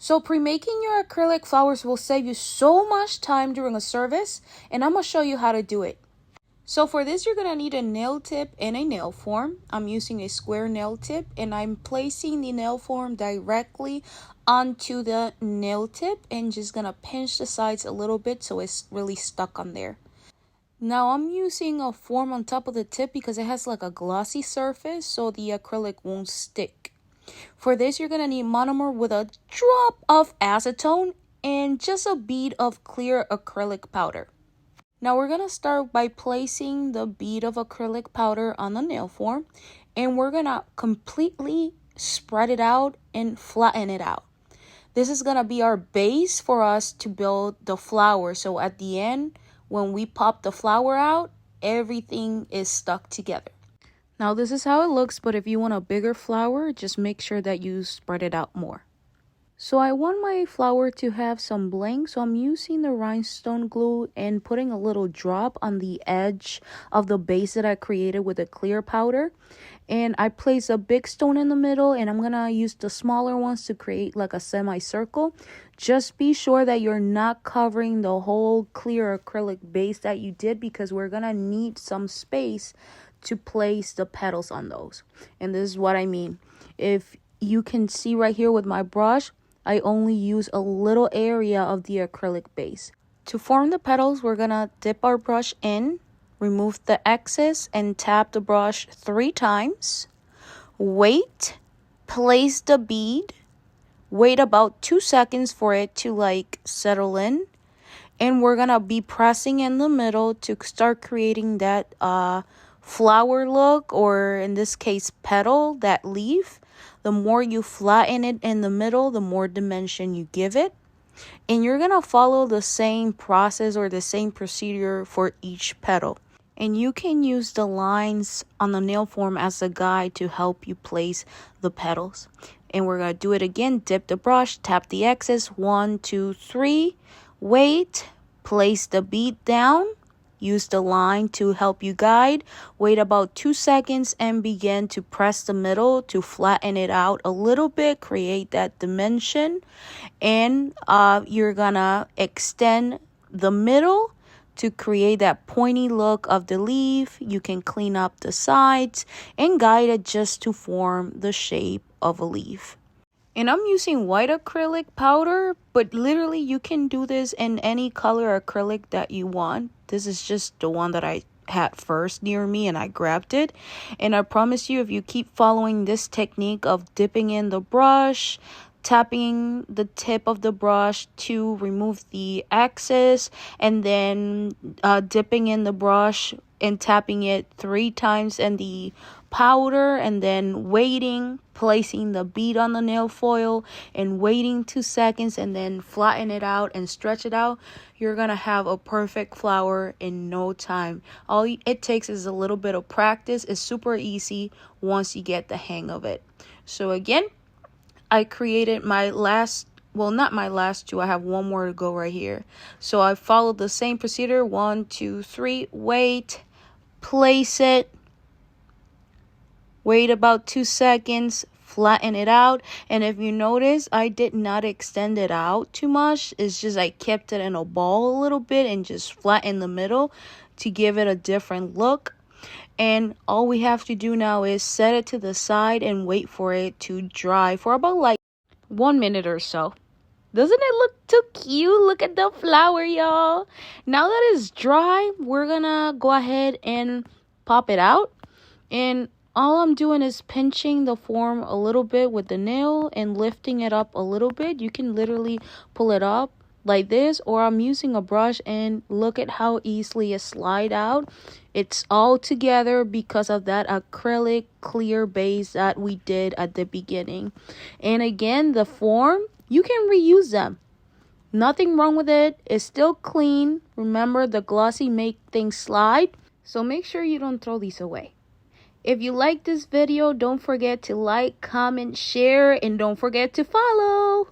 So pre-making your acrylic flowers will save you so much time during a service, and I'm going to show you how to do it. So for this, you're going to need a nail tip and a nail form. I'm using a square nail tip, and I'm placing the nail form directly onto the nail tip and just going to pinch the sides a little bit so it's really stuck on there. Now I'm using a form on top of the tip because it has like a glossy surface so the acrylic won't stick. For this, you're going to need monomer with a drop of acetone and just a bead of clear acrylic powder. Now we're going to start by placing the bead of acrylic powder on the nail form, and we're going to completely spread it out and flatten it out. This is going to be our base for us to build the flower. So at the end, when we pop the flower out, everything is stuck together. Now this is how it looks, but if you want a bigger flower, just make sure that you spread it out more. So I want my flower to have some bling, so I'm using the rhinestone glue and putting a little drop on the edge of the base that I created with a clear powder. And I place a big stone in the middle, and I'm going to use the smaller ones to create like a semicircle. Just be sure that you're not covering the whole clear acrylic base that you did, because we're going to need some space to place the petals on those. And this is what I mean. If you can see right here with my brush, I only use a little area of the acrylic base. To form the petals, we're gonna dip our brush in, remove the excess, and tap the brush 3 times. Wait, place the bead, wait about 2 seconds for it to like settle in, and we're gonna be pressing in the middle to start creating that flower look, or in this case petal, that leaf. The more you flatten it in the middle, the more dimension you give it. And you're going to follow the same process or the same procedure for each petal. And you can use the lines on the nail form as a guide to help you place the petals. And we're going to do it again. Dip the brush, tap the excess, 1, 2, 3. Wait, place the bead down. Use the line to help you guide. Wait about 2 seconds and begin to press the middle to flatten it out a little bit, create that dimension. And you're gonna extend the middle to create that pointy look of the leaf. You can clean up the sides and guide it just to form the shape of a leaf. And I'm using white acrylic powder, but literally you can do this in any color acrylic that you want. This is just the one that I had first near me and I grabbed it. And I promise you, if you keep following this technique of dipping in the brush, tapping the tip of the brush to remove the excess, and then dipping in the brush and tapping it 3 times in the powder, and then waiting, placing the bead on the nail foil and waiting 2 seconds, and then flatten it out and stretch it out, you're gonna have a perfect flower in no time. All it takes is a little bit of practice. It's super easy once you get the hang of it. So again, I created my last, well, not my last 2. I have 1 more to go right here. So I followed the same procedure. 1, 2, 3. Wait, place it, wait about 2 seconds, flatten it out. And if you notice, I did not extend it out too much. It's just I kept it in a ball a little bit and just flatten the middle to give it a different look. And all we have to do now is set it to the side and wait for it to dry for about like 1 minute or so. Doesn't it look too cute? Look at the flower, y'all. Now that it's dry, we're gonna go ahead and pop it out. And all I'm doing is pinching the form a little bit with the nail and lifting it up a little bit. You can literally pull it up like this, or I'm using a brush, and look at how easily it slide out. It's all together because of that acrylic clear base that we did at the beginning. And again, the form, you can reuse them. Nothing wrong with it. It's still clean. Remember, the glossy make things slide, so make sure you don't throw these away. If you like this video, don't forget to like, comment, share, and don't forget to follow.